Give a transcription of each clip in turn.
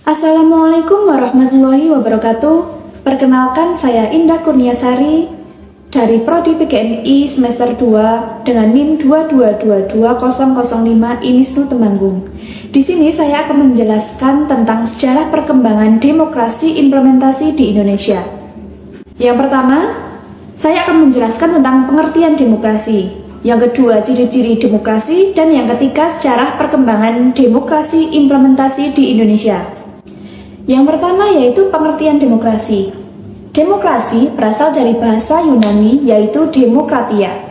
Assalamualaikum warahmatullahi wabarakatuh. Perkenalkan, saya Indah Kurniasari dari Prodi PGMI semester 2 dengan NIM 2222005 IMISNU Temanggung. Di sini saya akan menjelaskan tentang sejarah perkembangan demokrasi implementasi di Indonesia. Yang pertama, saya akan menjelaskan tentang pengertian demokrasi. Yang kedua, ciri-ciri demokrasi, dan yang ketiga, sejarah perkembangan demokrasi implementasi di Indonesia. Yang pertama yaitu pengertian demokrasi. Demokrasi berasal dari bahasa Yunani yaitu demokratia,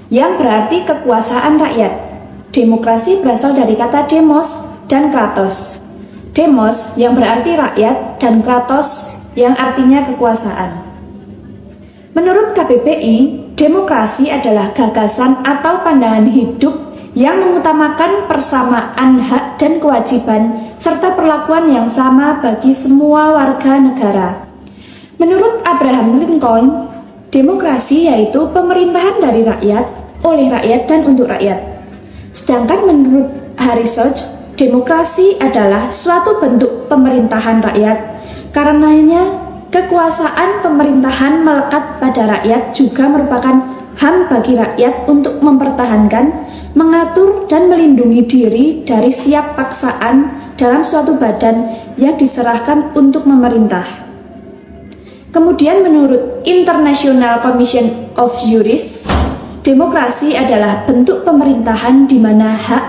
yang berarti kekuasaan rakyat. Demokrasi berasal dari kata demos dan kratos. Demos yang berarti rakyat dan kratos yang artinya kekuasaan. Menurut KBBI, demokrasi adalah gagasan atau pandangan hidup yang mengutamakan persamaan hak dan kewajiban serta perlakuan yang sama bagi semua warga negara. Menurut Abraham Lincoln, demokrasi yaitu pemerintahan dari rakyat, oleh rakyat dan untuk rakyat. Sedangkan menurut Harrison, demokrasi adalah suatu bentuk pemerintahan rakyat. Karenanya, kekuasaan pemerintahan melekat pada rakyat juga merupakan HAM bagi rakyat untuk mempertahankan, mengatur, dan melindungi diri dari setiap paksaan dalam suatu badan yang diserahkan untuk memerintah. Kemudian menurut International Commission of Jurists, demokrasi adalah bentuk pemerintahan di mana hak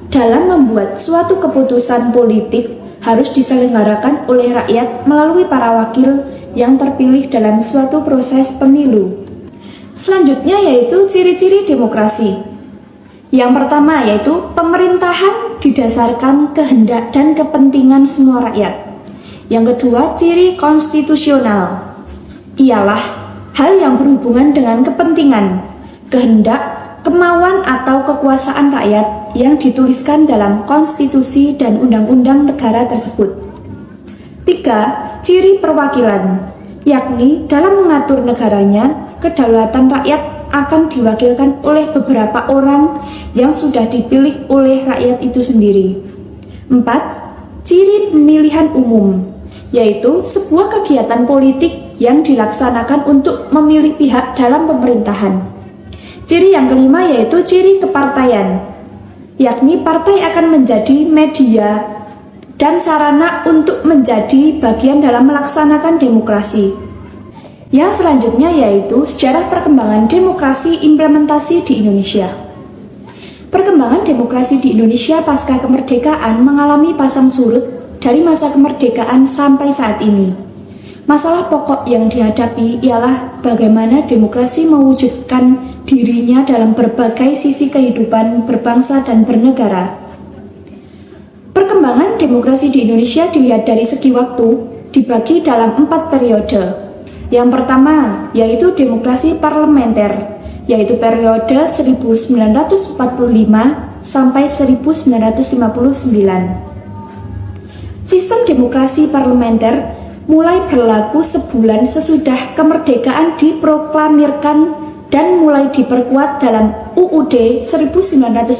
dalam membuat suatu keputusan politik harus diselenggarakan oleh rakyat melalui para wakil yang terpilih dalam suatu proses pemilu. Selanjutnya yaitu ciri-ciri demokrasi. Yang pertama yaitu pemerintahan didasarkan kehendak dan kepentingan semua rakyat. Yang kedua, ciri konstitusional ialah hal yang berhubungan dengan kepentingan, kehendak, kemauan atau kekuasaan rakyat yang dituliskan dalam konstitusi dan undang-undang negara tersebut. 3. Ciri perwakilan, yakni dalam mengatur negaranya, kedaulatan rakyat akan diwakilkan oleh beberapa orang yang sudah dipilih oleh rakyat itu sendiri. 4. Ciri pemilihan umum, yaitu sebuah kegiatan politik yang dilaksanakan untuk memilih pihak dalam pemerintahan. Ciri yang kelima yaitu ciri kepartaian, yakni partai akan menjadi media dan sarana untuk menjadi bagian dalam melaksanakan demokrasi. Yang selanjutnya yaitu sejarah perkembangan demokrasi implementasi di Indonesia. Perkembangan demokrasi di Indonesia pasca kemerdekaan mengalami pasang surut dari masa kemerdekaan sampai saat ini. Masalah pokok yang dihadapi ialah bagaimana demokrasi mewujudkan dirinya dalam berbagai sisi kehidupan berbangsa dan bernegara. Perkembangan demokrasi di Indonesia dilihat dari segi waktu dibagi dalam 4 periode. Yang pertama yaitu demokrasi parlementer, yaitu periode 1945 sampai 1959. Sistem demokrasi parlementer mulai berlaku sebulan sesudah kemerdekaan diproklamirkan dan mulai diperkuat dalam UUD 1945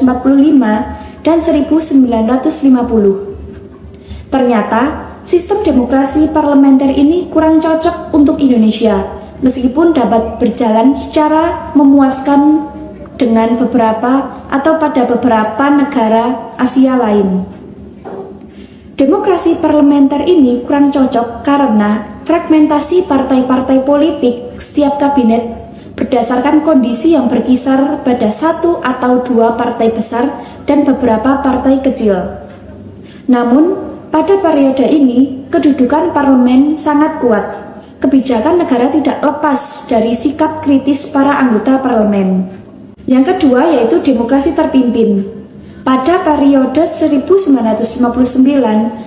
dan 1950. Ternyata sistem demokrasi parlementer ini kurang cocok untuk Indonesia, meskipun dapat berjalan secara memuaskan dengan beberapa atau pada beberapa negara Asia lain. Demokrasi parlementer ini kurang cocok karena fragmentasi partai-partai politik setiap kabinet berdasarkan kondisi yang berkisar pada 1 atau 2 partai besar dan beberapa partai kecil. Namun, pada periode ini, kedudukan parlemen sangat kuat. Kebijakan negara tidak lepas dari sikap kritis para anggota parlemen. Yang kedua yaitu demokrasi terpimpin. Pada periode 1959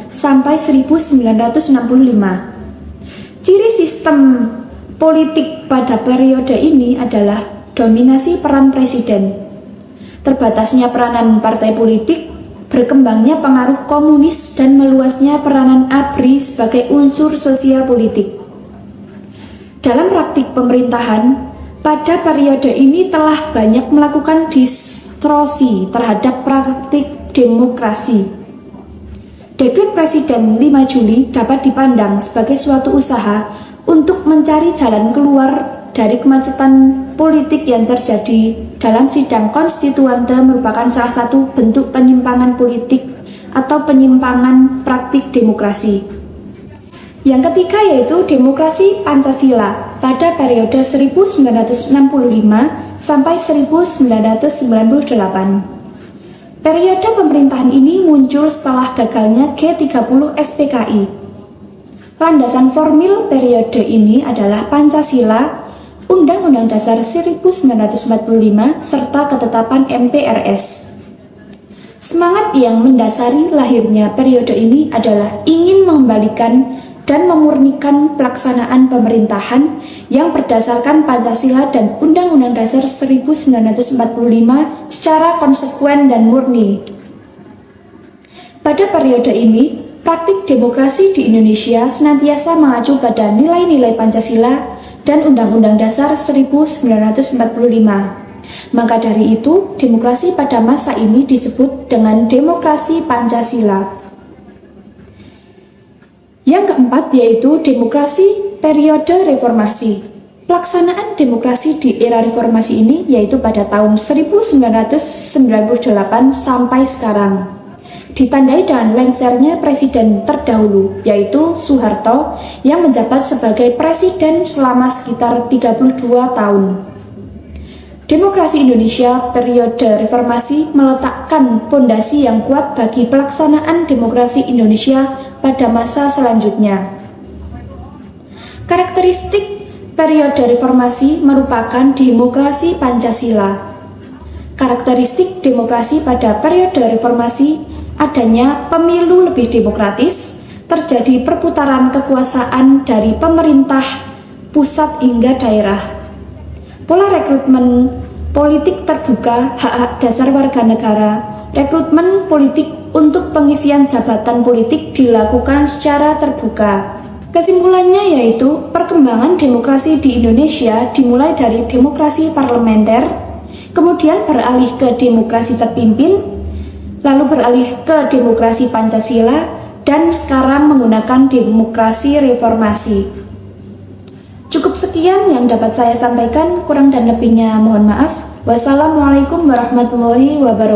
sampai 1965. Ciri sistem politik pada periode ini adalah dominasi peran presiden, terbatasnya peranan partai politik, berkembangnya pengaruh komunis, dan meluasnya peranan ABRI sebagai unsur sosial politik. Dalam praktik pemerintahan, pada periode ini telah banyak melakukan distorsi terhadap praktik demokrasi. Dekret Presiden 5 Juli dapat dipandang sebagai suatu usaha untuk mencari jalan keluar dari kemacetan politik yang terjadi dalam sidang konstituante merupakan salah satu bentuk penyimpangan politik atau penyimpangan praktik demokrasi. Yang ketiga yaitu demokrasi Pancasila pada periode 1965 sampai 1998. Periode pemerintahan ini muncul setelah gagalnya G30 SPKI. Landasan formil periode ini adalah Pancasila, Undang-Undang Dasar 1945, serta ketetapan MPRS. Semangat yang mendasari lahirnya periode ini adalah ingin mengembalikan dan memurnikan pelaksanaan pemerintahan yang berdasarkan Pancasila dan Undang-Undang Dasar 1945 secara konsekuen dan murni. Pada periode ini, praktik demokrasi di Indonesia senantiasa mengacu pada nilai-nilai Pancasila dan Undang-Undang Dasar 1945. Maka dari itu, demokrasi pada masa ini disebut dengan demokrasi Pancasila. Yang keempat yaitu demokrasi periode reformasi. Pelaksanaan demokrasi di era reformasi ini yaitu pada tahun 1998 sampai sekarang. Ditandai dengan lengsernya presiden terdahulu yaitu Soeharto yang menjabat sebagai presiden selama sekitar 32 tahun. Demokrasi Indonesia periode reformasi meletakkan fondasi yang kuat bagi pelaksanaan demokrasi Indonesia pada masa selanjutnya. Karakteristik periode reformasi merupakan demokrasi Pancasila. Karakteristik demokrasi pada periode reformasi adanya pemilu lebih demokratis, terjadi perputaran kekuasaan dari pemerintah pusat hingga daerah. Pola rekrutmen politik terbuka, hak-hak dasar warga negara, rekrutmen politik untuk pengisian jabatan politik dilakukan secara terbuka. Kesimpulannya yaitu perkembangan demokrasi di Indonesia dimulai dari demokrasi parlementer, kemudian beralih ke demokrasi terpimpin, lalu beralih ke demokrasi Pancasila, dan sekarang menggunakan demokrasi reformasi. Cukup sekian yang dapat saya sampaikan, kurang dan lebihnya mohon maaf. Wassalamualaikum warahmatullahi wabarakatuh.